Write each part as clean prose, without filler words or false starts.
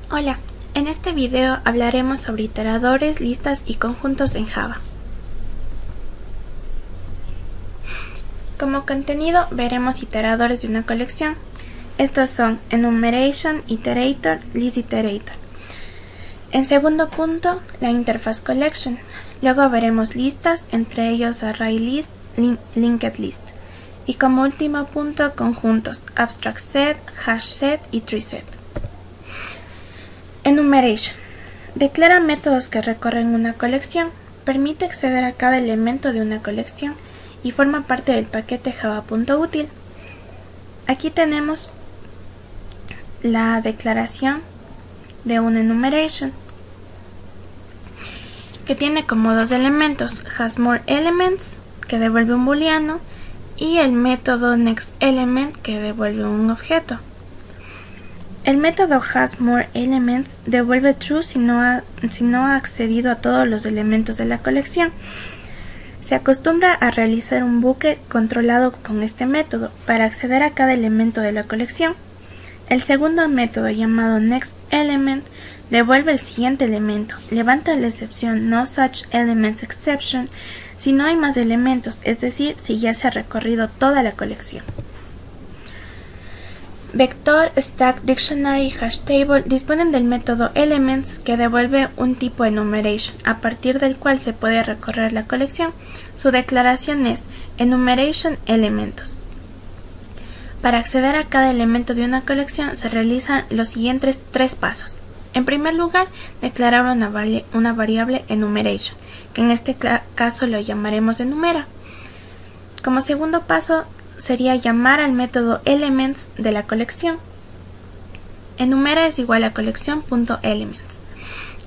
Hola, en este video hablaremos sobre iteradores, listas y conjuntos en Java. Como contenido veremos iteradores de una colección. Estos son enumeration, iterator, list iterator. En segundo punto, la interfaz collection. Luego veremos listas, entre ellos array list, linked list. Y como último punto, conjuntos, abstract set, hash set y tree set. Enumeration. Declara métodos que recorren una colección, permite acceder a cada elemento de una colección y forma parte del paquete java.util. Aquí tenemos la declaración de un enumeration que tiene como dos elementos, hasMoreElements, que devuelve un booleano, y el método nextElement, que devuelve un objeto. El método hasMoreElements devuelve true si no ha accedido a todos los elementos de la colección. Se acostumbra a realizar un bucle controlado con este método para acceder a cada elemento de la colección. El segundo método, llamado nextElement, devuelve el siguiente elemento, levanta la excepción noSuchElementsException si no hay más elementos, es decir, si ya se ha recorrido toda la colección. Vector, stack, dictionary y hashtable disponen del método elements, que devuelve un tipo enumeration, a partir del cual se puede recorrer la colección. Su declaración es enumeration elementos. Para acceder a cada elemento de una colección se realizan los siguientes tres pasos. En primer lugar, declarar una variable enumeration, que en este caso lo llamaremos enumera. Como segundo paso sería llamar al método elements de la colección. Enumera es igual a colección.elements.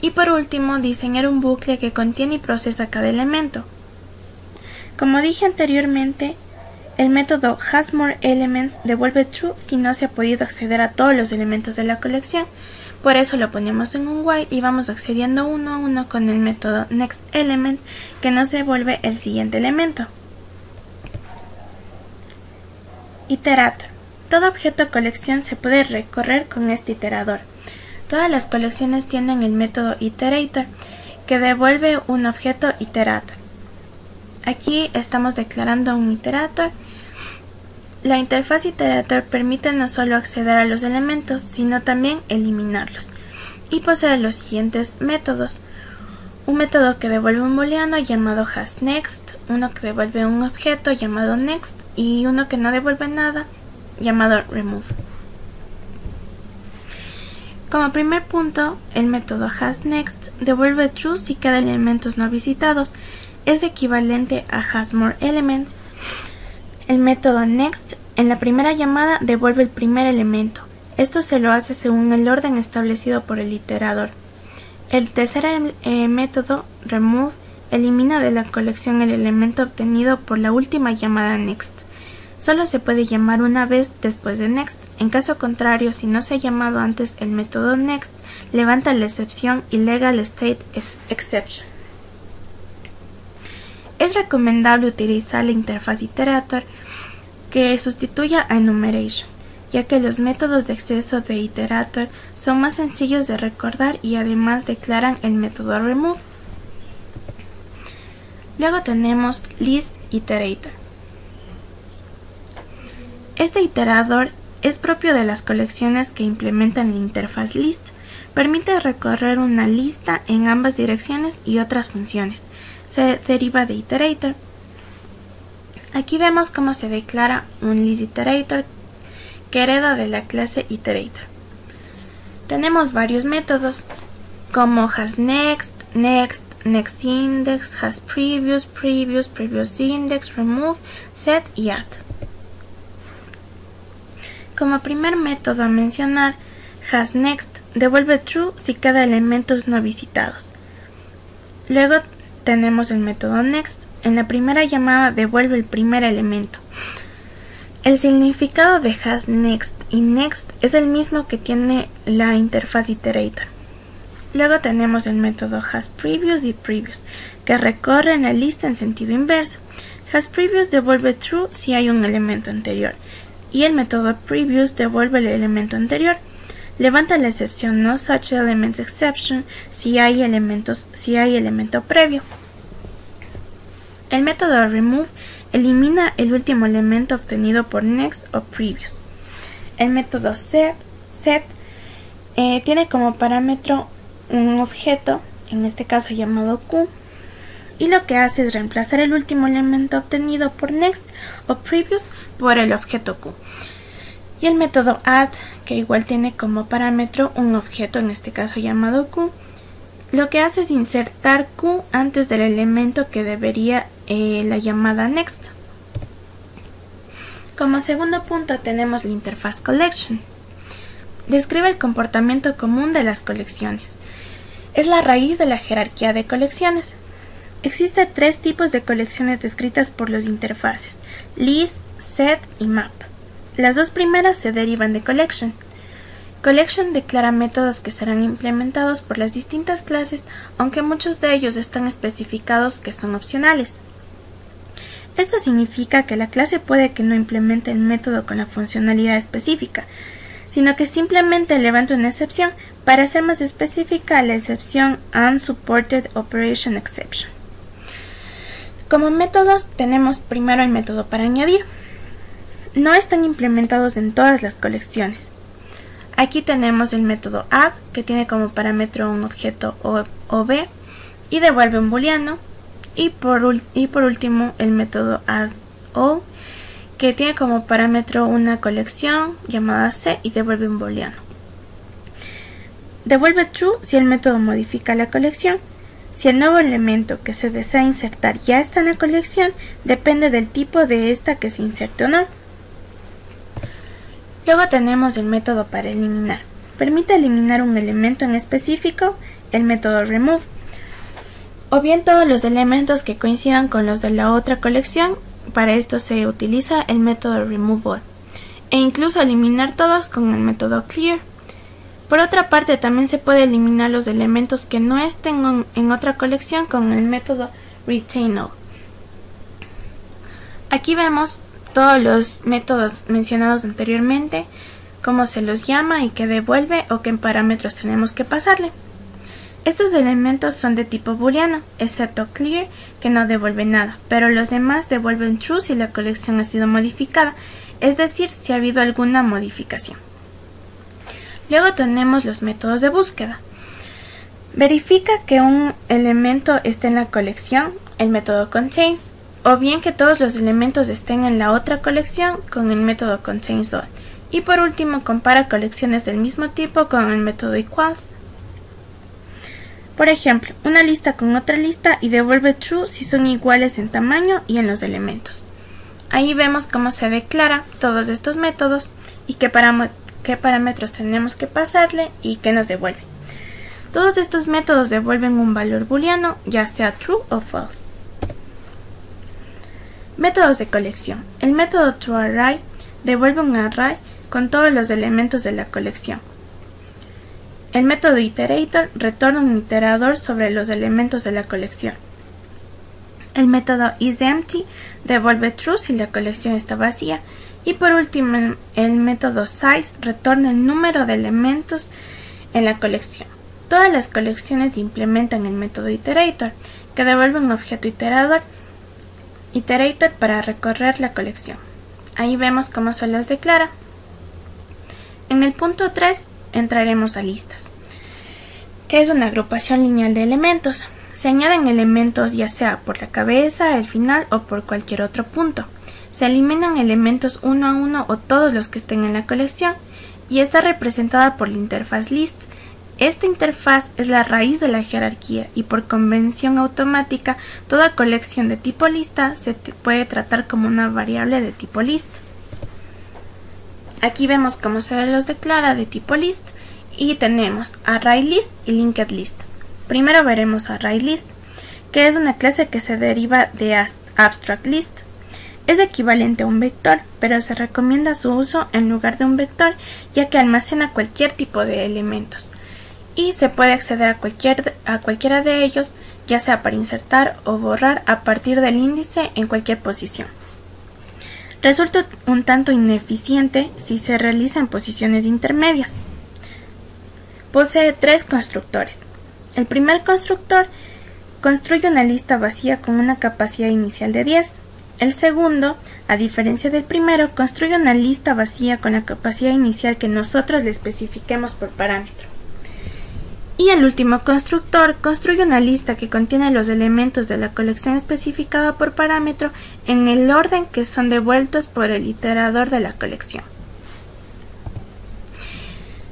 Y por último, diseñar un bucle que contiene y procesa cada elemento. Como dije anteriormente, el método hasMoreElements devuelve true si no se ha podido acceder a todos los elementos de la colección. Por eso lo ponemos en un while y vamos accediendo uno a uno con el método nextElement, que nos devuelve el siguiente elemento. Iterator. Todo objeto o colección se puede recorrer con este iterador. Todas las colecciones tienen el método iterator, que devuelve un objeto iterator. Aquí estamos declarando un iterator. La interfaz iterator permite no solo acceder a los elementos, sino también eliminarlos. Y posee los siguientes métodos. Un método que devuelve un booleano llamado hasNext, uno que devuelve un objeto llamado next y uno que no devuelve nada llamado remove. Como primer punto, el método hasNext devuelve true si cada elemento no visitados, es equivalente a hasMoreElements. El método next en la primera llamada devuelve el primer elemento. Esto se lo hace según el orden establecido por el iterador. El tercer método, remove, elimina de la colección el elemento obtenido por la última llamada next. Solo se puede llamar una vez después de next. En caso contrario, si no se ha llamado antes el método next, levanta la excepción illegaleStateException. Es recomendable utilizar la interfaz iterator que sustituya a enumeration, ya que los métodos de acceso de iterator son más sencillos de recordar y además declaran el método remove. Luego tenemos list iterator. Este iterador es propio de las colecciones que implementan la interfaz list. Permite recorrer una lista en ambas direcciones y otras funciones. Se deriva de iterator. Aquí vemos cómo se declara un list iterator que hereda de la clase iterator. Tenemos varios métodos como hasNext, next, nextIndex, hasPrevious, previousIndex, remove, set y add. Como primer método a mencionar, hasNext devuelve true si cada elemento es no visitados. Luego tenemos el método next. En la primera llamada devuelve el primer elemento. El significado de hasNext y next es el mismo que tiene la interfaz iterator. Luego tenemos el método hasPrevious y previous, que recorren la lista en sentido inverso. hasPrevious devuelve true si hay un elemento anterior, y el método previous devuelve el elemento anterior. levanta la excepción no such elements exception si hay elemento previo. El método remove elimina el último elemento obtenido por next o previous. El método set tiene como parámetro un objeto, en este caso llamado Q, y lo que hace es reemplazar el último elemento obtenido por next o previous por el objeto Q. Y el método add, que igual tiene como parámetro un objeto, en este caso llamado Q, lo que hace es insertar Q antes del elemento que debería la llamada next. Como segundo punto tenemos la interfaz collection. Describe el comportamiento común de las colecciones. Es la raíz de la jerarquía de colecciones. Existen tres tipos de colecciones descritas por los interfaces: list, set y map. Las dos primeras se derivan de collection. Collection declara métodos que serán implementados por las distintas clases, aunque muchos de ellos están especificados que son opcionales. Esto significa que la clase puede que no implemente el método con la funcionalidad específica, sino que simplemente levante una excepción. Para ser más específica, la excepción Unsupported Operation Exception. Como métodos tenemos primero el método para añadir. No están implementados en todas las colecciones. Aquí tenemos el método add, que tiene como parámetro un objeto OB y devuelve un booleano. Y por último el método addAll, que tiene como parámetro una colección llamada C y devuelve un booleano. Devuelve true si el método modifica la colección. Si el nuevo elemento que se desea insertar ya está en la colección, depende del tipo de esta que se inserte o no. Luego tenemos el método para eliminar. Permite eliminar un elemento en específico, el método remove, o bien todos los elementos que coincidan con los de la otra colección. Para esto se utiliza el método removeAll, e incluso eliminar todos con el método clear. Por otra parte, también se puede eliminar los elementos que no estén en otra colección con el método retainAll. Aquí vemos todos los métodos mencionados anteriormente, cómo se los llama y qué devuelve o qué parámetros tenemos que pasarle. Estos elementos son de tipo booleano, excepto clear, que no devuelve nada, pero los demás devuelven true si la colección ha sido modificada, es decir, si ha habido alguna modificación. Luego tenemos los métodos de búsqueda. Verifica que un elemento esté en la colección, el método contains, o bien que todos los elementos estén en la otra colección con el método containsAll. Y por último, compara colecciones del mismo tipo con el método equals. Por ejemplo, una lista con otra lista y devuelve true si son iguales en tamaño y en los elementos. Ahí vemos cómo se declara todos estos métodos y qué parámetros tenemos que pasarle y qué nos devuelve. Todos estos métodos devuelven un valor booleano, ya sea true o false. Métodos de colección. El método toArray devuelve un array con todos los elementos de la colección. El método iterator retorna un iterador sobre los elementos de la colección. El método isEmpty devuelve true si la colección está vacía. Y por último, el método size retorna el número de elementos en la colección. Todas las colecciones implementan el método iterator, que devuelve un objeto iterator para recorrer la colección. Ahí vemos cómo se los declara. En el punto 3 entraremos a listas, que es una agrupación lineal de elementos. Se añaden elementos ya sea por la cabeza, el final o por cualquier otro punto. Se eliminan elementos uno a uno o todos los que estén en la colección y está representada por la interfaz list. Esta interfaz es la raíz de la jerarquía y por convención automática toda colección de tipo lista se puede tratar como una variable de tipo list. Aquí vemos cómo se los declara de tipo list y tenemos ArrayList y LinkedList. Primero veremos ArrayList, que es una clase que se deriva de AbstractList. Es equivalente a un vector, pero se recomienda su uso en lugar de un vector ya que almacena cualquier tipo de elementos y se puede acceder a cualquiera de ellos, ya sea para insertar o borrar a partir del índice en cualquier posición. Resulta un tanto ineficiente si se realiza en posiciones intermedias. posee tres constructores. El primer constructor construye una lista vacía con una capacidad inicial de 10. El segundo, a diferencia del primero, construye una lista vacía con la capacidad inicial que nosotros le especifiquemos por parámetro. Y el último constructor construye una lista que contiene los elementos de la colección especificada por parámetro en el orden que son devueltos por el iterador de la colección.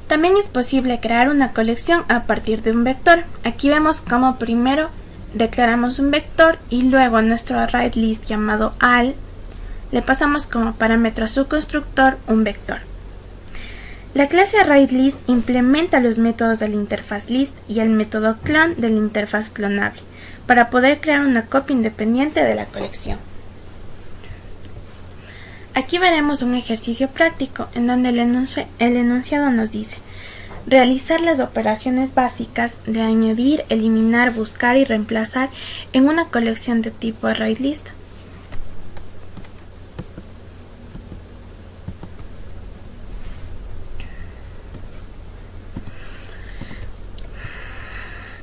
También es posible crear una colección a partir de un vector. Aquí vemos cómo primero declaramos un vector y luego a nuestro array_list llamado al le pasamos como parámetro a su constructor un vector. La clase array_list implementa los métodos de la interfaz list y el método clone de la interfaz clonable para poder crear una copia independiente de la colección. Aquí veremos un ejercicio práctico en donde el enunciado nos dice realizar las operaciones básicas de añadir, eliminar, buscar y reemplazar en una colección de tipo array_list.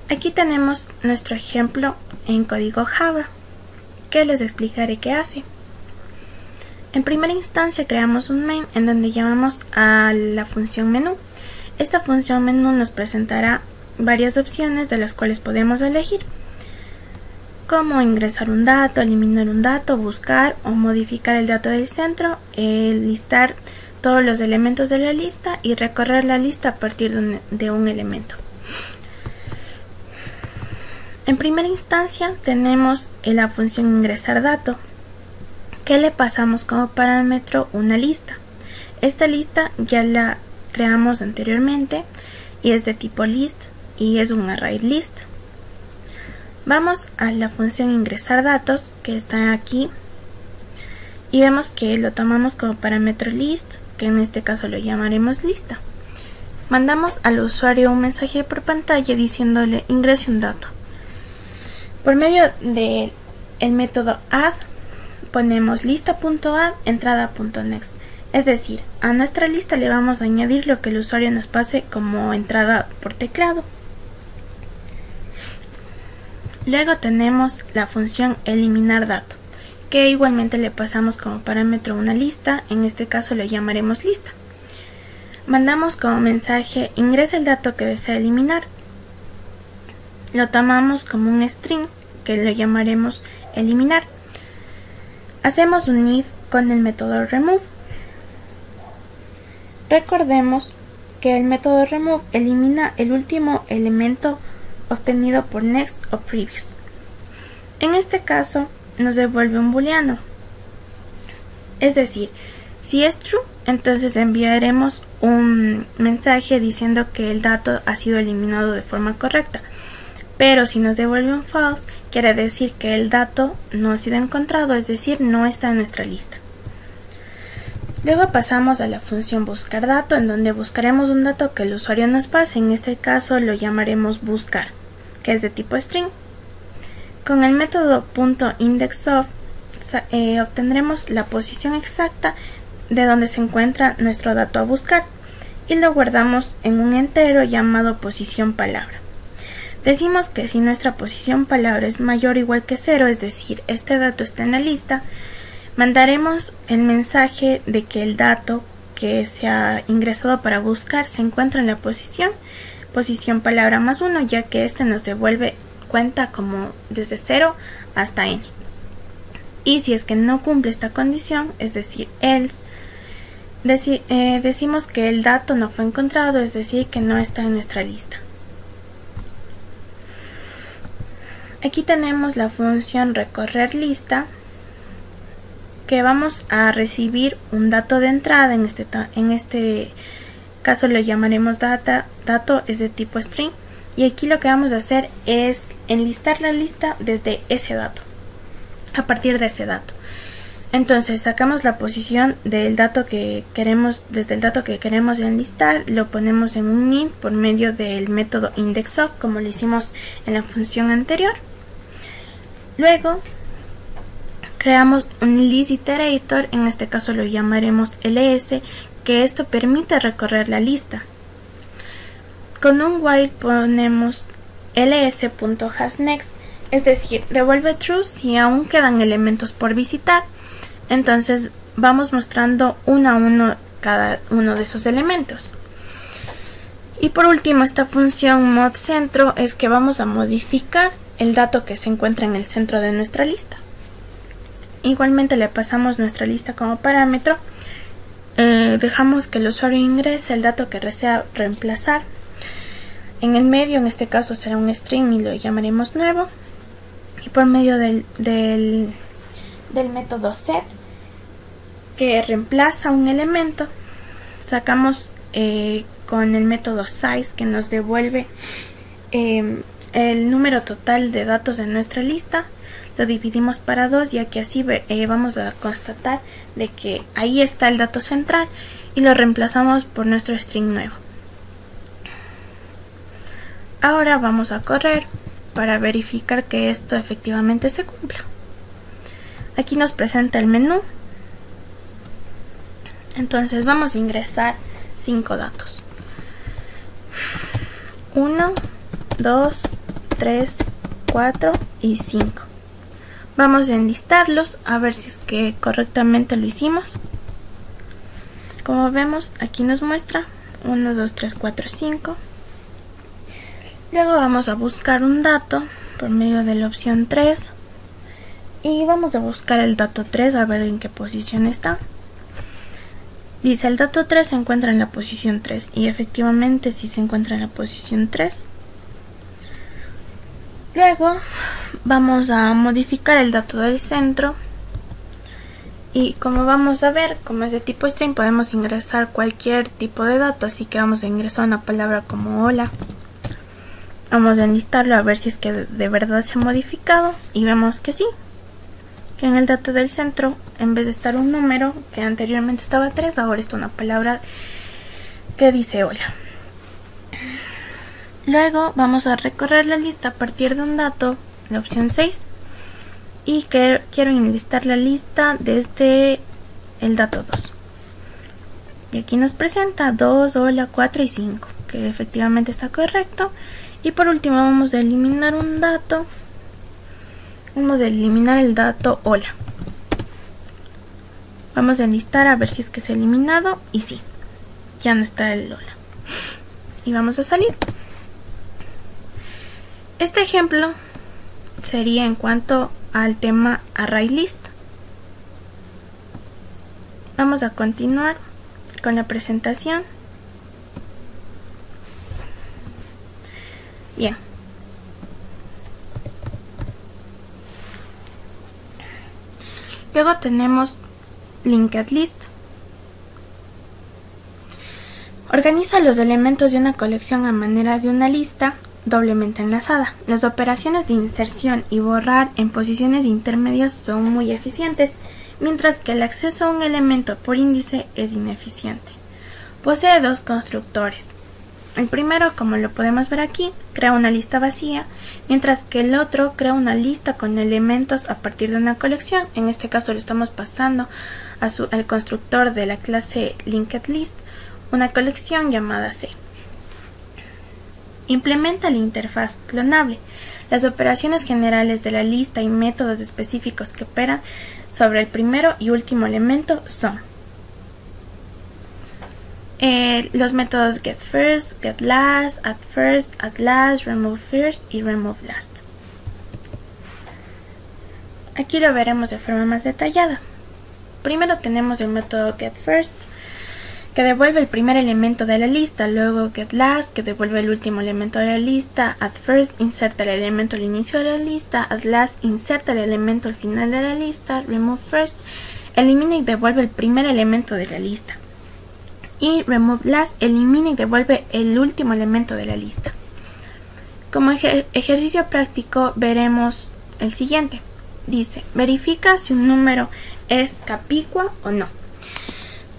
Aquí tenemos nuestro ejemplo en código Java, que les explicaré qué hace. En primera instancia creamos un main en donde llamamos a la función menú. Esta función menú nos presentará varias opciones de las cuales podemos elegir, como ingresar un dato, eliminar un dato, buscar o modificar el dato del centro, listar todos los elementos de la lista y recorrer la lista a partir de un elemento. En primera instancia tenemos la función ingresar dato, que le pasamos como parámetro una lista. Esta lista ya la creamos anteriormente y es de tipo list y es un array_list. Vamos a la función ingresar datos, que está aquí, y vemos que lo tomamos como parámetro list, que en este caso lo llamaremos lista. Mandamos al usuario un mensaje por pantalla diciéndole ingrese un dato. Por medio del método add ponemos lista.add entrada.next, es decir, a nuestra lista le vamos a añadir lo que el usuario nos pase como entrada por teclado. Luego tenemos la función eliminar dato, que igualmente le pasamos como parámetro una lista, en este caso le llamaremos lista. Mandamos como mensaje ingresa el dato que desea eliminar. Lo tomamos como un string que lo llamaremos eliminar. Hacemos un if con el método remove. Recordemos que el método remove elimina el último elemento obtenido por next o previous. En este caso nos devuelve un booleano. Es decir, si es true, entonces enviaremos un mensaje diciendo que el dato ha sido eliminado de forma correcta. Pero si nos devuelve un false, quiere decir que el dato no ha sido encontrado, es decir, no está en nuestra lista. Luego pasamos a la función buscar dato, en donde buscaremos un dato que el usuario nos pase. En este caso lo llamaremos buscar, que es de tipo string. Con el método .indexOf obtendremos la posición exacta de donde se encuentra nuestro dato a buscar y lo guardamos en un entero llamado posición palabra. Decimos que si nuestra posición palabra es mayor o igual que 0, es decir, este dato está en la lista, mandaremos el mensaje de que el dato que se ha ingresado para buscar se encuentra en la posición palabra más 1, ya que este nos devuelve cuenta como desde 0 hasta n. Y si es que no cumple esta condición, es decir, else, decimos que el dato no fue encontrado, es decir, que no está en nuestra lista. Aquí tenemos la función recorrer lista, que vamos a recibir un dato de entrada, en este caso lo llamaremos dato es de tipo string, y aquí lo que vamos a hacer es enlistar la lista desde ese dato, a partir de ese dato. Entonces sacamos la posición del dato que queremos, desde el dato que queremos enlistar, lo ponemos en un int por medio del método indexOf, como lo hicimos en la función anterior. Luego creamos un list iterator, en este caso lo llamaremos ls, que esto permite recorrer la lista. con un while ponemos ls.hasNext, es decir, devuelve true si aún quedan elementos por visitar. Entonces vamos mostrando uno a uno cada uno de esos elementos. Y por último, esta función modCentro es que vamos a modificar el dato que se encuentra en el centro de nuestra lista. Igualmente le pasamos nuestra lista como parámetro. Dejamos que el usuario ingrese el dato que desea reemplazar. En el medio, en este caso, será un string y lo llamaremos nuevo. Y por medio del método set, que reemplaza un elemento, sacamos con el método size, que nos devuelve el número total de datos de nuestra lista. Lo dividimos para 2, ya que así vamos a constatar de que ahí está el dato central y lo reemplazamos por nuestro string nuevo. Ahora vamos a correr para verificar que esto efectivamente se cumpla. Aquí nos presenta el menú. Entonces vamos a ingresar 5 datos. 1, 2, 3, 4 y 5. Vamos a enlistarlos a ver si es que correctamente lo hicimos. Como vemos, aquí nos muestra 1, 2, 3, 4, 5. Luego vamos a buscar un dato por medio de la opción 3. Y vamos a buscar el dato 3 a ver en qué posición está. Dice, el dato 3 se encuentra en la posición 3. Y efectivamente sí se encuentra en la posición 3. Luego vamos a modificar el dato del centro. Y como vamos a ver, como es de tipo string, podemos ingresar cualquier tipo de dato. Así que vamos a ingresar una palabra como hola. Vamos a enlistarlo a ver si es que de verdad se ha modificado. Y vemos que sí. Que en el dato del centro, en vez de estar un número que anteriormente estaba 3, ahora está una palabra que dice hola. Luego vamos a recorrer la lista a partir de un dato, la opción 6, y quiero enlistar la lista desde el dato 2. Y aquí nos presenta 2, hola, 4 y 5, que efectivamente está correcto. Y por último vamos a eliminar un dato. Vamos a eliminar el dato hola. Vamos a enlistar a ver si es que se ha eliminado. Y sí, ya no está el hola. Y vamos a salir. Este ejemplo sería en cuanto al tema ArrayList. Vamos a continuar con la presentación. Bien. Luego tenemos LinkedList. Organiza los elementos de una colección a manera de una lista doblemente enlazada. Las operaciones de inserción y borrar en posiciones intermedias son muy eficientes, mientras que el acceso a un elemento por índice es ineficiente. Posee 2 constructores. El primero, como lo podemos ver aquí, crea una lista vacía, mientras que el otro crea una lista con elementos a partir de una colección. En este caso lo estamos pasando al constructor de la clase LinkedList, una colección llamada C. Implementa la interfaz clonable. Las operaciones generales de la lista y métodos específicos que operan sobre el primero y último elemento son los métodos getFirst, getLast, addFirst, addLast, removeFirst y removeLast. Aquí lo veremos de forma más detallada. Primero tenemos el método getFirst, que devuelve el primer elemento de la lista, luego getLast, que devuelve el último elemento de la lista, addFirst, inserta el elemento al inicio de la lista, addLast, inserta el elemento al final de la lista, removeFirst, elimina y devuelve el primer elemento de la lista. Y removeLast elimina y devuelve el último elemento de la lista. Como ejercicio práctico veremos el siguiente. Dice, verifica si un número es capicua o no.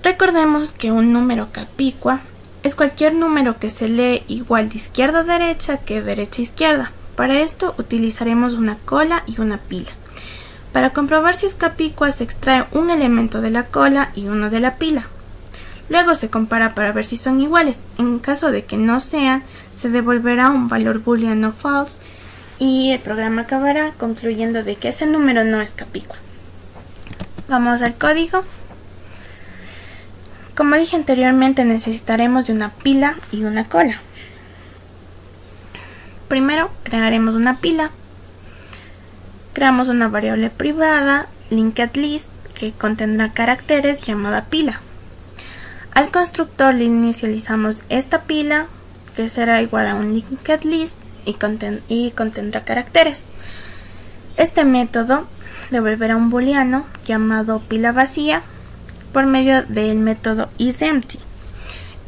Recordemos que un número capicua es cualquier número que se lee igual de izquierda a derecha que derecha a izquierda. Para esto utilizaremos una cola y una pila. Para comprobar si es capicua se extrae un elemento de la cola y uno de la pila. Luego se compara para ver si son iguales. En caso de que no sean, se devolverá un valor booleano false y el programa acabará concluyendo de que ese número no es capicua. Vamos al código. Como dije anteriormente, necesitaremos de una pila y una cola. Primero crearemos una pila. Creamos una variable privada, linkedList, que contendrá caracteres llamada pila. Al constructor le inicializamos esta pila, que será igual a un linkedList y contendrá caracteres. Este método devolverá un booleano llamado pila vacía por medio del método isEmpty.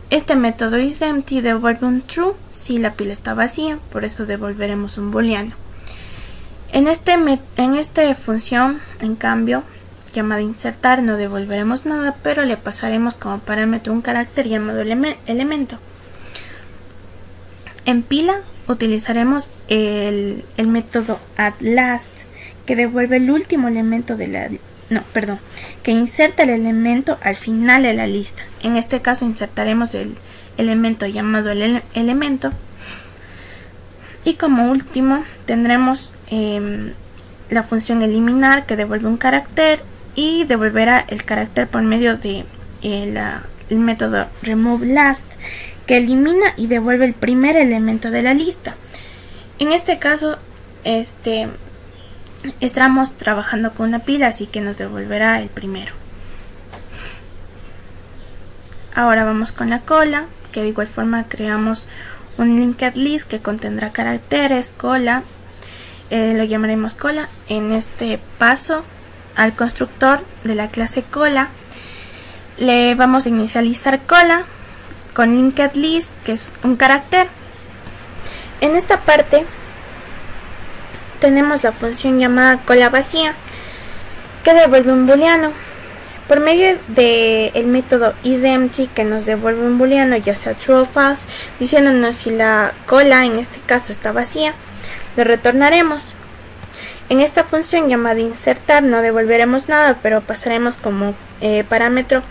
Este método isEmpty devuelve un true si la pila está vacía, por eso devolveremos un booleano. En esta función, en cambio, llamada insertar, no devolveremos nada, pero le pasaremos como parámetro un carácter llamado elemento. En pila utilizaremos el método addLast, que devuelve el último elemento que inserta el elemento al final de la lista. En este caso insertaremos el elemento llamado elemento. Y como último tendremos la función eliminar, que devuelve un carácter y devolverá el carácter por medio de el método removeLast, que elimina y devuelve el primer elemento de la lista. En este caso estamos trabajando con una pila, así que nos devolverá el primero. Ahora vamos con la cola, que de igual forma creamos un linkedList que contendrá caracteres, cola, lo llamaremos cola. En este paso, al constructor de la clase cola le vamos a inicializar cola con linkedList, que es un carácter. En esta parte tenemos la función llamada cola vacía, que devuelve un booleano por medio del método isEmpty, que nos devuelve un booleano ya sea true o false, diciéndonos si la cola en este caso está vacía. Lo retornaremos. En esta función llamada insertar no devolveremos nada, pero pasaremos como parámetro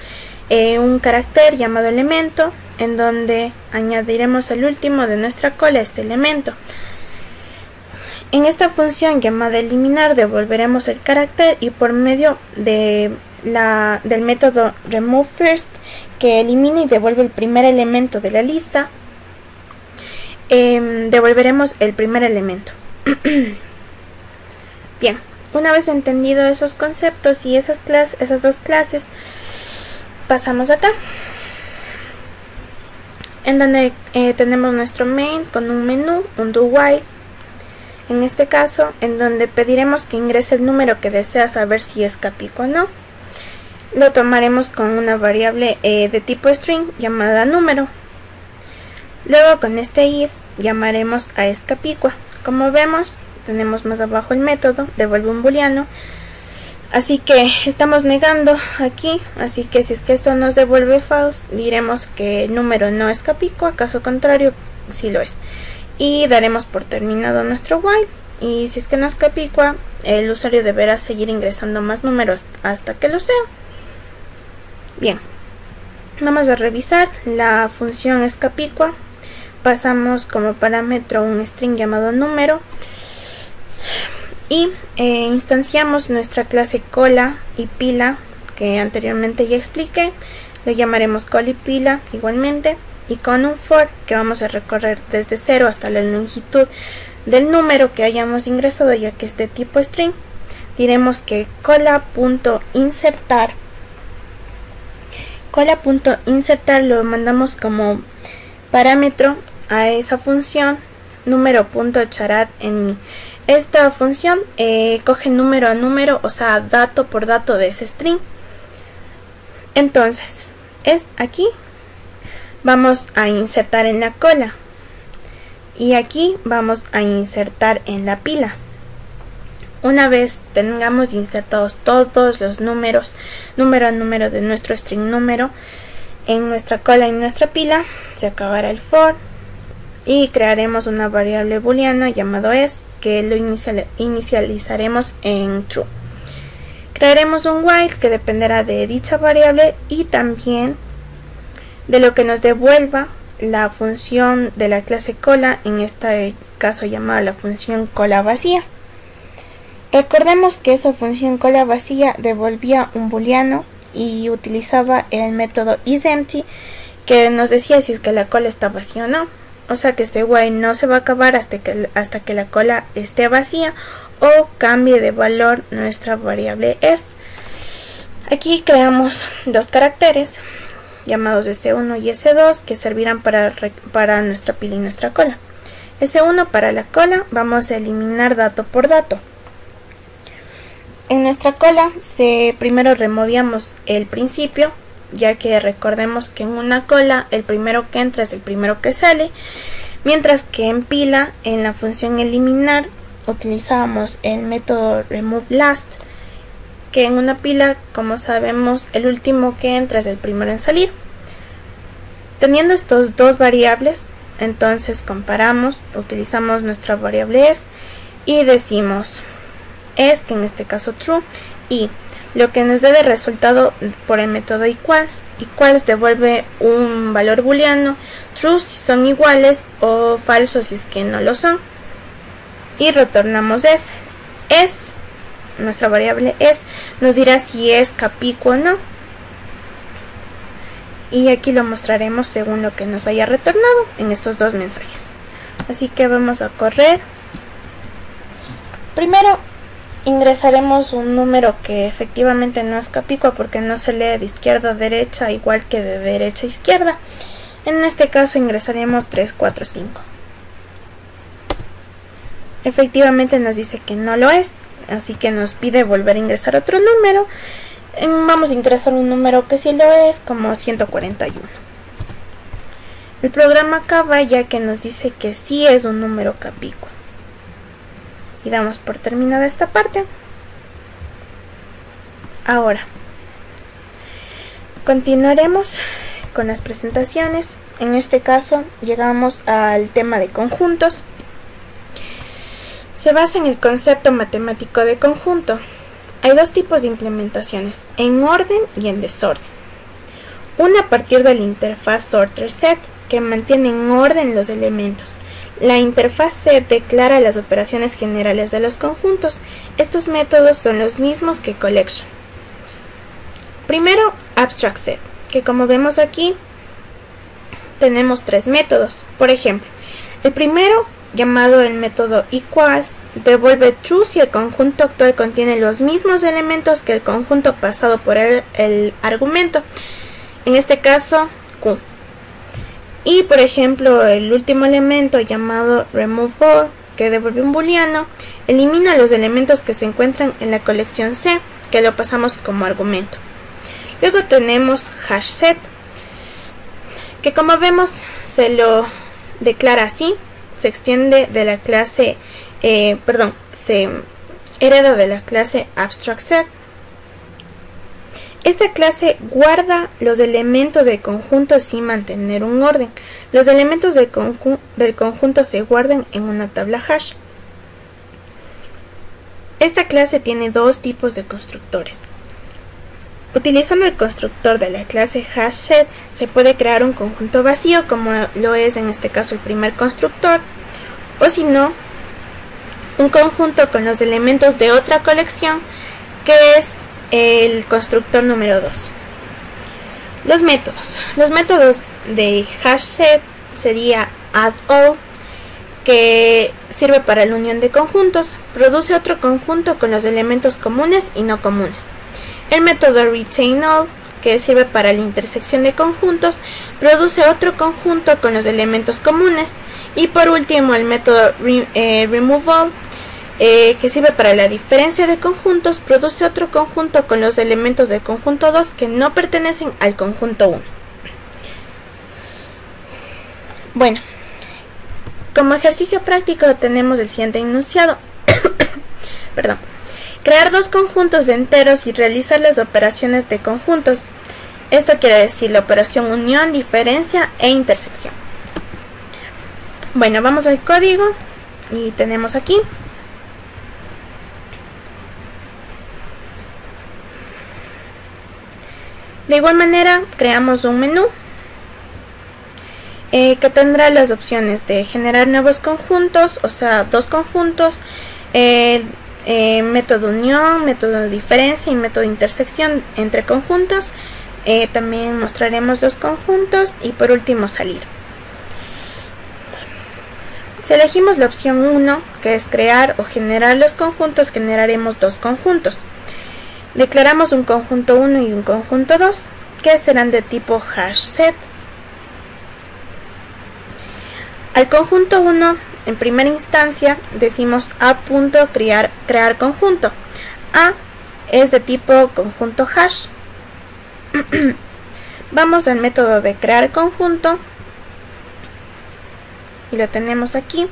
un carácter llamado elemento, en donde añadiremos al último de nuestra cola este elemento. En esta función llamada eliminar devolveremos el carácter, y por medio del método removeFirst, que elimina y devuelve el primer elemento de la lista, devolveremos el primer elemento. Bien, una vez entendido esos conceptos y esas dos clases, pasamos acá, en donde tenemos nuestro main con un menú, un doWhile. En este caso, en donde pediremos que ingrese el número que desea saber si es capicua o no. Lo tomaremos con una variable de tipo string llamada número. Luego con este if llamaremos a escapicua. Como vemos, tenemos más abajo el método, devuelve un booleano. Así que estamos negando aquí, así que si es que esto nos devuelve false, diremos que el número no es capicua, caso contrario, sí lo es. Y daremos por terminado nuestro while, y si es que no es capicua, el usuario deberá seguir ingresando más números hasta que lo sea. Bien, vamos a revisar la función es capicua. Pasamos como parámetro un string llamado número y instanciamos nuestra clase cola y pila, que anteriormente ya expliqué. Lo llamaremos cola y pila igualmente, y con un for que vamos a recorrer desde 0 hasta la longitud del número que hayamos ingresado, ya que es de tipo string. Diremos que cola.insertar lo mandamos como parámetro a esa función número.charAdd en mi. Esta función coge número a número, o sea, dato por dato de ese string. Entonces, es aquí vamos a insertar en la cola, y aquí vamos a insertar en la pila. Una vez tengamos insertados todos los números, número a número de nuestro string número, en nuestra cola y en nuestra pila, se acabará el for y crearemos una variable booleana llamado es, que lo inicializaremos en true. Crearemos un while que dependerá de dicha variable, y también de lo que nos devuelva la función de la clase cola, en este caso llamada la función cola vacía. Recordemos que esa función cola vacía devolvía un booleano y utilizaba el método isEmpty, que nos decía si es que la cola está vacía o no. O sea que este while no se va a acabar hasta que la cola esté vacía o cambie de valor nuestra variable s. Aquí creamos dos caracteres llamados S1 y S2 que servirán para nuestra pila y nuestra cola. S1 para la cola vamos a eliminar dato por dato. En nuestra cola primero removíamos el principio, ya que recordemos que en una cola el primero que entra es el primero que sale, mientras que en pila, en la función eliminar, utilizábamos el método removeLast, que en una pila, como sabemos, el último que entra es el primero en salir. Teniendo estos dos variables, entonces comparamos, utilizamos nuestra variable s y decimos es, que en este caso true, y lo que nos dé de resultado por el método equals devuelve un valor booleano, true si son iguales o falso si es que no lo son, y retornamos s. Nuestra variable s nos dirá si es capico o no, y aquí lo mostraremos según lo que nos haya retornado en estos dos mensajes. Así que vamos a correr. Primero ingresaremos un número que efectivamente no es capicua porque no se lee de izquierda a derecha igual que de derecha a izquierda. En este caso ingresaremos 3, 4, 5. Efectivamente nos dice que no lo es, así que nos pide volver a ingresar otro número. Vamos a ingresar un número que sí lo es, como 141. El programa acaba ya que nos dice que sí es un número capicua. Y damos por terminada esta parte. Ahora continuaremos con las presentaciones. En este caso llegamos al tema de conjuntos. Se basa en el concepto matemático de conjunto. Hay dos tipos de implementaciones, en orden y en desorden. Una a partir de la interfaz sorter set, que mantiene en orden los elementos. La interfaz set declara las operaciones generales de los conjuntos. Estos métodos son los mismos que collection. Primero, abstract set, que como vemos aquí, tenemos tres métodos. Por ejemplo, el primero, llamado el método equals, devuelve true si el conjunto actual contiene los mismos elementos que el conjunto pasado por el argumento, en este caso Q. Y por ejemplo el último elemento llamado removeAll, que devuelve un booleano, elimina los elementos que se encuentran en la colección C, que lo pasamos como argumento. Luego tenemos hashSet, que como vemos se lo declara así, se extiende de la clase, se hereda de la clase abstractSet. Esta clase guarda los elementos del conjunto sin mantener un orden. Los elementos del conjunto se guardan en una tabla hash. Esta clase tiene dos tipos de constructores. Utilizando el constructor de la clase hashSet se puede crear un conjunto vacío, como lo es en este caso el primer constructor, o si no, un conjunto con los elementos de otra colección, que es el constructor número 2. Los métodos de hashSet sería addAll, que sirve para la unión de conjuntos, produce otro conjunto con los elementos comunes y no comunes. El método retainAll, que sirve para la intersección de conjuntos, produce otro conjunto con los elementos comunes. Y por último el método removeAll, que sirve para la diferencia de conjuntos, produce otro conjunto con los elementos del conjunto 2 que no pertenecen al conjunto 1. Bueno, como ejercicio práctico tenemos el siguiente enunciado. Perdón. Crear dos conjuntos de enteros y realizar las operaciones de conjuntos. Esto quiere decir la operación unión, diferencia e intersección. Bueno, vamos al código y tenemos aquí. De igual manera, creamos un menú que tendrá las opciones de generar nuevos conjuntos, o sea, dos conjuntos, método unión, método de diferencia y método de intersección entre conjuntos. También mostraremos los conjuntos y por último salir. Si elegimos la opción 1, que es crear o generar los conjuntos, generaremos dos conjuntos. Declaramos un conjunto 1 y un conjunto 2, que serán de tipo hashSet. Al conjunto 1, en primera instancia, decimos a.crear conjunto. A es de tipo conjunto hash. Vamos al método de crear conjunto y lo tenemos aquí,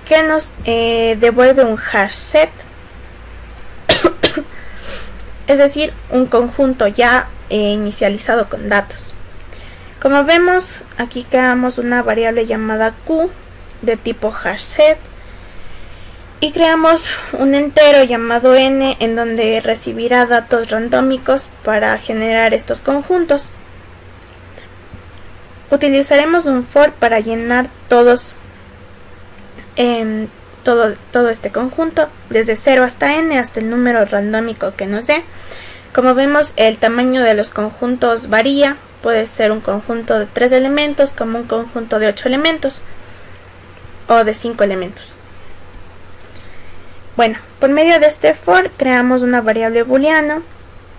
que nos devuelve un hashSet, es decir, un conjunto ya inicializado con datos. Como vemos, aquí creamos una variable llamada q de tipo hashSet y creamos un entero llamado n en donde recibirá datos randómicos para generar estos conjuntos. Utilizaremos un for para llenar todo este conjunto, desde 0 hasta n, hasta el número randómico que nos dé. Como vemos, el tamaño de los conjuntos varía. Puede ser un conjunto de 3 elementos como un conjunto de 8 elementos o de 5 elementos. Bueno, por medio de este for creamos una variable booleana,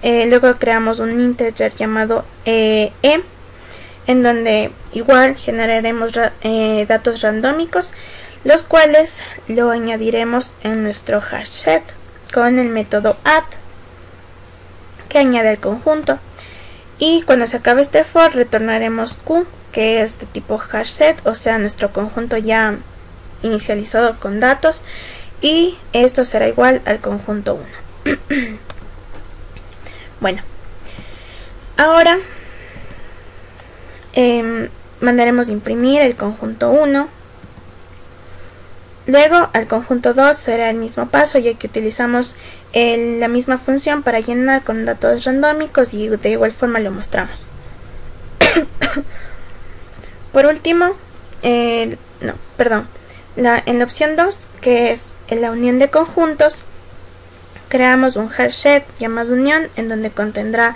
luego creamos un integer llamado en donde igual generaremos datos randómicos, los cuales lo añadiremos en nuestro hashSet con el método add, que añade el conjunto. Y cuando se acabe este for retornaremos q, que es de tipo hashSet, o sea, nuestro conjunto ya inicializado con datos, y esto será igual al conjunto 1. Bueno, ahora mandaremos imprimir el conjunto 1. Luego al conjunto 2 será el mismo paso, ya que utilizamos la misma función para llenar con datos randómicos y de igual forma lo mostramos. Por último, en la opción 2, que es en la unión de conjuntos, creamos un hashSet llamado unión, en donde contendrá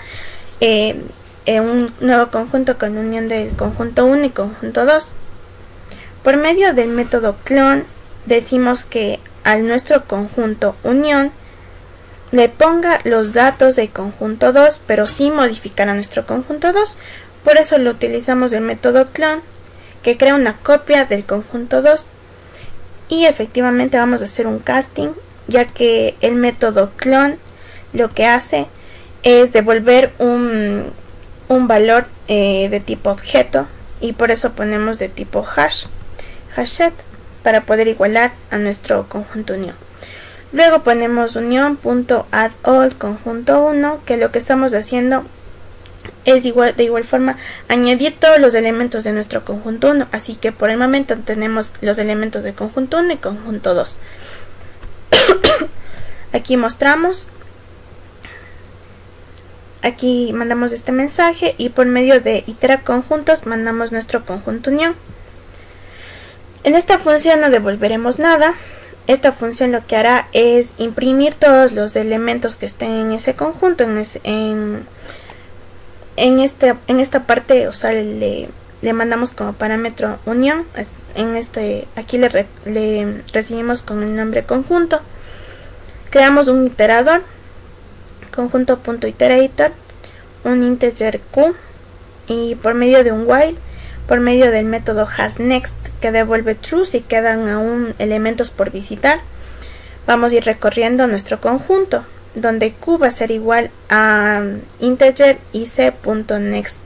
un nuevo conjunto con unión del conjunto 1 y conjunto 2. Por medio del método clone decimos que al nuestro conjunto unión le ponga los datos del conjunto 2, pero sin modificar a nuestro conjunto 2. Por eso lo utilizamos el método clone, que crea una copia del conjunto 2. Y efectivamente vamos a hacer un casting, ya que el método clone lo que hace es devolver un valor de tipo objeto, y por eso ponemos de tipo hashSet para poder igualar a nuestro conjunto unión. Luego ponemos unión.addAll conjunto 1, que lo que estamos haciendo es de igual forma añadir todos los elementos de nuestro conjunto 1, así que por el momento tenemos los elementos de conjunto 1 y conjunto 2. Aquí mostramos, aquí mandamos este mensaje y por medio de iterar conjuntos mandamos nuestro conjunto unión. En esta función no devolveremos nada. Esta función lo que hará es imprimir todos los elementos que estén en ese conjunto, en esta parte, o sea, le mandamos como parámetro unión. Aquí le recibimos con el nombre conjunto. Creamos un iterador, conjunto.iterator, un integer q, y por medio de un while, por medio del método hasNext, que devuelve true si quedan aún elementos por visitar, vamos a ir recorriendo nuestro conjunto, donde q va a ser igual a integer ic.next.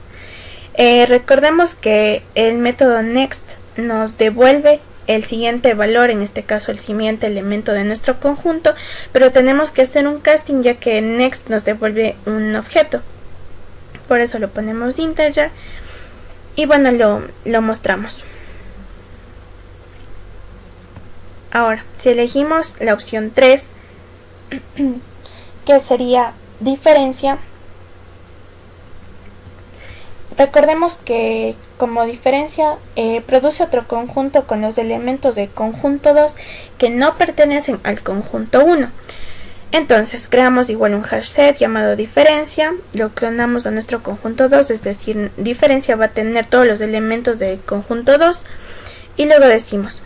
Recordemos que el método next nos devuelve el siguiente valor, en este caso el siguiente elemento de nuestro conjunto, pero tenemos que hacer un casting, ya que next nos devuelve un objeto. Por eso lo ponemos integer y bueno, lo mostramos. Ahora, si elegimos la opción 3, que sería diferencia, recordemos que como diferencia produce otro conjunto con los elementos del conjunto 2 que no pertenecen al conjunto 1. Entonces creamos igual un hash set llamado diferencia, lo clonamos a nuestro conjunto 2, es decir, diferencia va a tener todos los elementos del conjunto 2 y luego decimos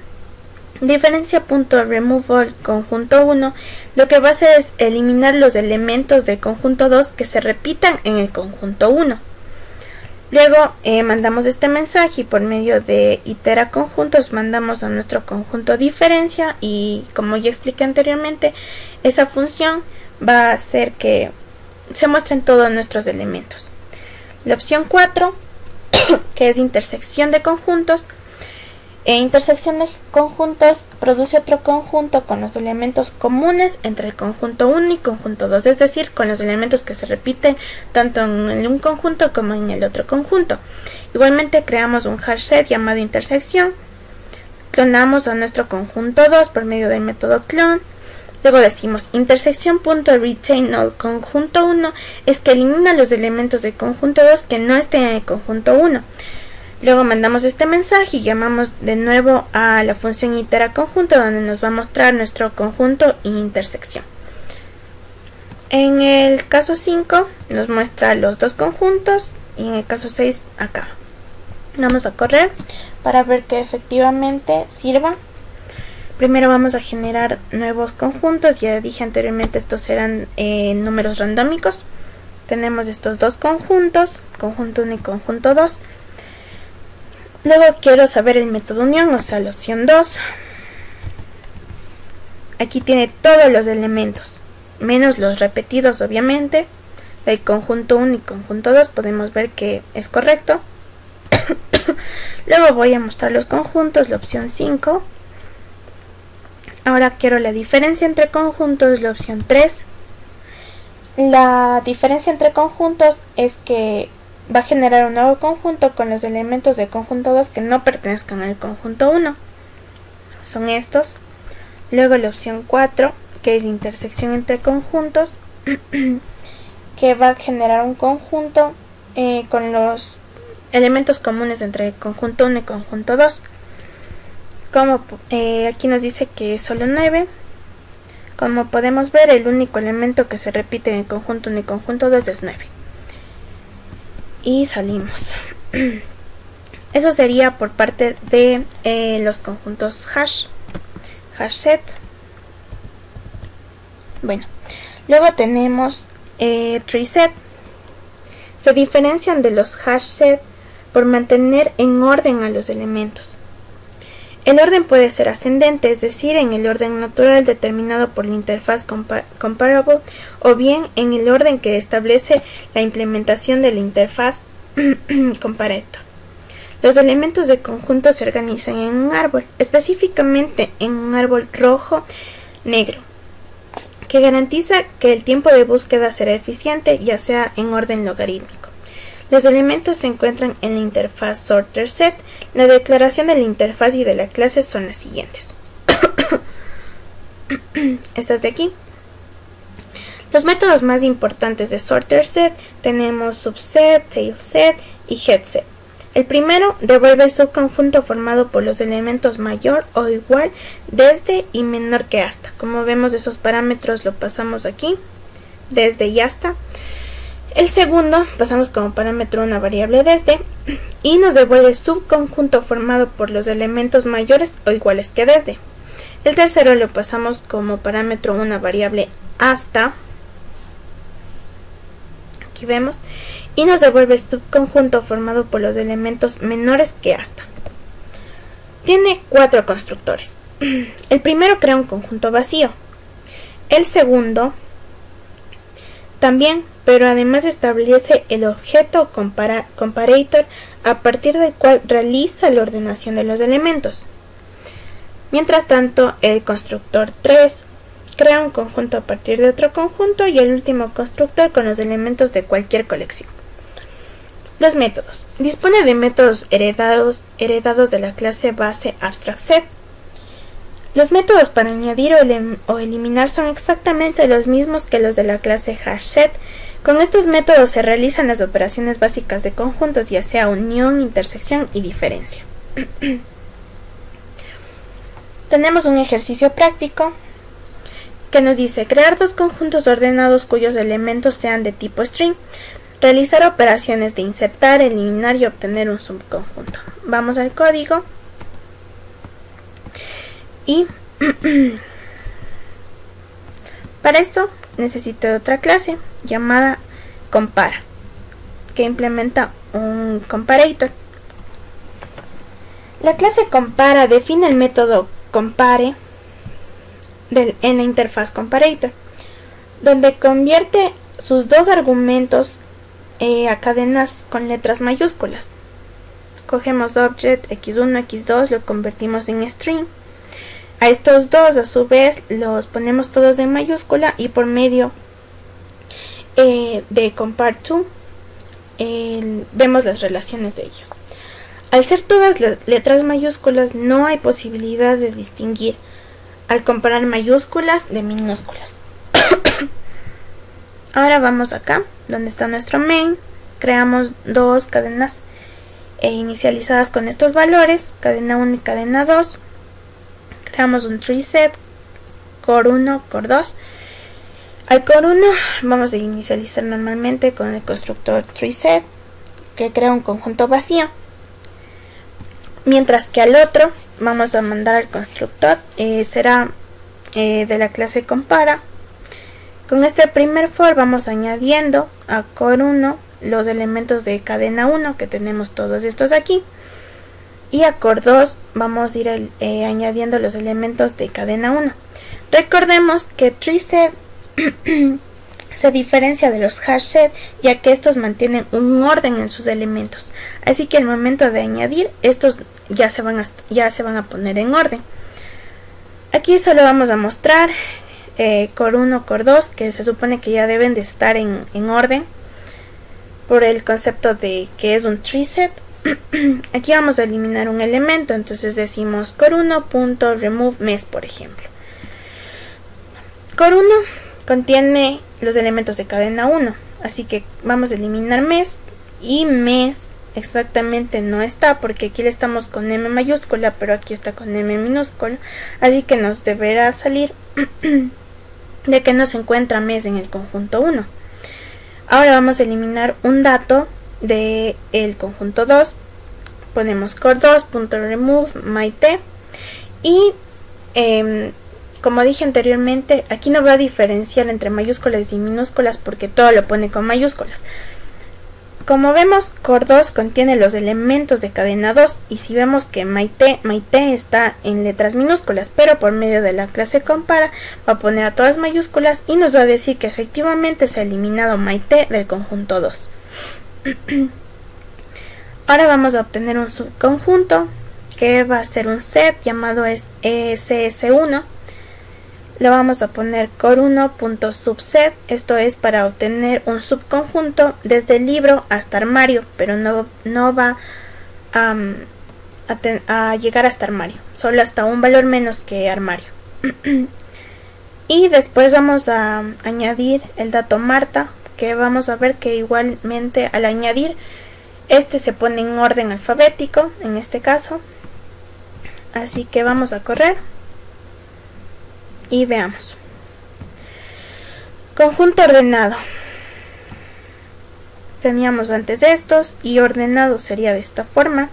diferencia.removal conjunto 1, lo que va a hacer es eliminar los elementos del conjunto 2 que se repitan en el conjunto 1. Luego mandamos este mensaje y por medio de itera conjuntos mandamos a nuestro conjunto diferencia y como ya expliqué anteriormente, esa función va a hacer que se muestren todos nuestros elementos. La opción 4, que es intersección de conjuntos, intersección de conjuntos produce otro conjunto con los elementos comunes entre el conjunto 1 y conjunto 2, es decir, con los elementos que se repiten tanto en un conjunto como en el otro conjunto. Igualmente creamos un hash set llamado intersección, clonamos a nuestro conjunto 2 por medio del método clone. Luego decimos intersección.retain all conjunto 1 es que elimina los elementos del conjunto 2 que no estén en el conjunto 1. Luego mandamos este mensaje y llamamos de nuevo a la función itera conjunto donde nos va a mostrar nuestro conjunto e intersección. En el caso 5 nos muestra los dos conjuntos y en el caso 6 acá. Vamos a correr para ver que efectivamente sirva. Primero vamos a generar nuevos conjuntos, ya dije anteriormente estos serán números randómicos. Tenemos estos dos conjuntos, conjunto 1 y conjunto 2. Luego quiero saber el método unión, o sea la opción 2. Aquí tiene todos los elementos, menos los repetidos obviamente. El conjunto 1 y conjunto 2 podemos ver que es correcto. Luego voy a mostrar los conjuntos, la opción 5. Ahora quiero la diferencia entre conjuntos, la opción 3. La diferencia entre conjuntos es que va a generar un nuevo conjunto con los elementos del conjunto 2 que no pertenezcan al conjunto 1. Son estos. Luego la opción 4, que es intersección entre conjuntos, que va a generar un conjunto con los elementos comunes entre conjunto 1 y conjunto 2. Como aquí nos dice que es solo 9. Como podemos ver, el único elemento que se repite en el conjunto 1 y conjunto 2 es 9. Y salimos. Eso sería por parte de los conjuntos hash set. Bueno, luego tenemos tree set. Se diferencian de los hash set por mantener en orden a los elementos. El orden puede ser ascendente, es decir, en el orden natural determinado por la interfaz comparable, o bien en el orden que establece la implementación de la interfaz comparator. Los elementos de conjunto se organizan en un árbol, específicamente en un árbol rojo-negro, que garantiza que el tiempo de búsqueda será eficiente, ya sea en orden logarítmico. Los elementos se encuentran en la interfaz sorter set. La declaración de la interfaz y de la clase son las siguientes. Estas de aquí. Los métodos más importantes de sorter set tenemos subset, tailset y headset. El primero devuelve el subconjunto formado por los elementos mayor o igual, desde y menor que hasta. Como vemos, esos parámetros lo pasamos aquí, desde y hasta. El segundo pasamos como parámetro una variable desde y nos devuelve el subconjunto formado por los elementos mayores o iguales que desde. El tercero lo pasamos como parámetro una variable hasta, aquí vemos, y nos devuelve el subconjunto formado por los elementos menores que hasta. Tiene 4 constructores. El primero crea un conjunto vacío. El segundo también, pero además establece el objeto comparator a partir del cual realiza la ordenación de los elementos. Mientras tanto, el constructor 3 crea un conjunto a partir de otro conjunto y el último constructor con los elementos de cualquier colección. Los métodos. Dispone de métodos heredados de la clase base AbstractSet. Los métodos para añadir o eliminar son exactamente los mismos que los de la clase HashSet, Con estos métodos se realizan las operaciones básicas de conjuntos, ya sea unión, intersección y diferencia. Tenemos un ejercicio práctico que nos dice crear dos conjuntos ordenados cuyos elementos sean de tipo string, realizar operaciones de insertar, eliminar y obtener un subconjunto. Vamos al código y para esto necesito otra clase llamada compara, que implementa un comparator. La clase compara define el método compare en la interfaz comparator, donde convierte sus dos argumentos a cadenas con letras mayúsculas. Cogemos object x1, x2, lo convertimos en string. A estos dos, a su vez, los ponemos todos en mayúscula y por medio de compare to vemos las relaciones de ellos. Al ser todas las letras mayúsculas, no hay posibilidad de distinguir al comparar mayúsculas de minúsculas. Ahora vamos acá, donde está nuestro main, creamos dos cadenas inicializadas con estos valores, cadena 1 y cadena 2. Creamos un tree set, core 1, core 2. Al core 1 vamos a inicializar normalmente con el constructor tree set, que crea un conjunto vacío. Mientras que al otro vamos a mandar al constructor, será de la clase compara. Con este primer for vamos añadiendo a core 1 los elementos de cadena 1, que tenemos todos estos aquí. Y a core 2 vamos a ir añadiendo los elementos de cadena 1. Recordemos que tree set se diferencia de los hash set, ya que estos mantienen un orden en sus elementos. Así que al momento de añadir, estos ya se van a poner en orden. Aquí solo vamos a mostrar core 1, core 2, que se supone que ya deben de estar en orden por el concepto de que es un tree set. Aquí vamos a eliminar un elemento, entonces decimos core1.remove mes, por ejemplo. Core 1 contiene los elementos de cadena 1, así que vamos a eliminar mes, y mes exactamente no está, porque aquí le estamos con M mayúscula, pero aquí está con M minúscula, así que nos deberá salir de que no se encuentra mes en el conjunto 1. Ahora vamos a eliminar un dato del conjunto 2, ponemos core2.remove myT, y como dije anteriormente, aquí no va a diferenciar entre mayúsculas y minúsculas porque todo lo pone con mayúsculas. Como vemos, core 2 contiene los elementos de cadena 2, y si vemos que myT está en letras minúsculas, pero por medio de la clase compara va a poner a todas mayúsculas y nos va a decir que efectivamente se ha eliminado myT del conjunto 2. Ahora vamos a obtener un subconjunto que va a ser un set llamado cs1. Le vamos a poner core1.subset. Esto es para obtener un subconjunto desde el libro hasta armario, pero no va a llegar hasta armario, solo hasta un valor menos que armario. Y después vamos a añadir el dato Marta, que vamos a ver que igualmente al añadir este se pone en orden alfabético en este caso. Así que vamos a correr y veamos. Conjunto ordenado. Teníamos antes estos, y ordenado sería de esta forma.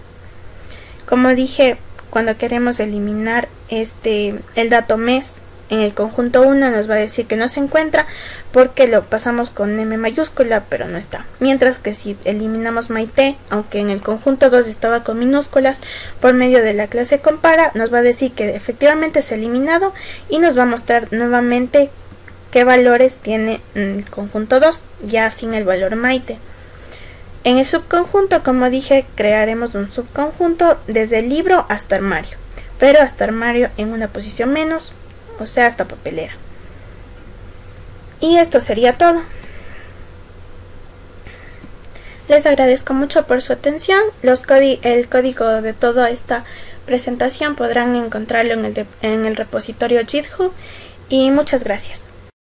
Como dije, cuando queremos eliminar el dato mes en el conjunto 1, nos va a decir que no se encuentra porque lo pasamos con M mayúscula, pero no está. Mientras que si eliminamos myT, aunque en el conjunto 2 estaba con minúsculas, por medio de la clase compara, nos va a decir que efectivamente se ha eliminado y nos va a mostrar nuevamente qué valores tiene el conjunto 2, ya sin el valor myT. En el subconjunto, como dije, crearemos un subconjunto desde el libro hasta armario, pero hasta armario en una posición menos, o sea hasta papelera. Y esto sería todo. Les agradezco mucho por su atención. El código de toda esta presentación podrán encontrarlo en el repositorio GitHub, y muchas gracias.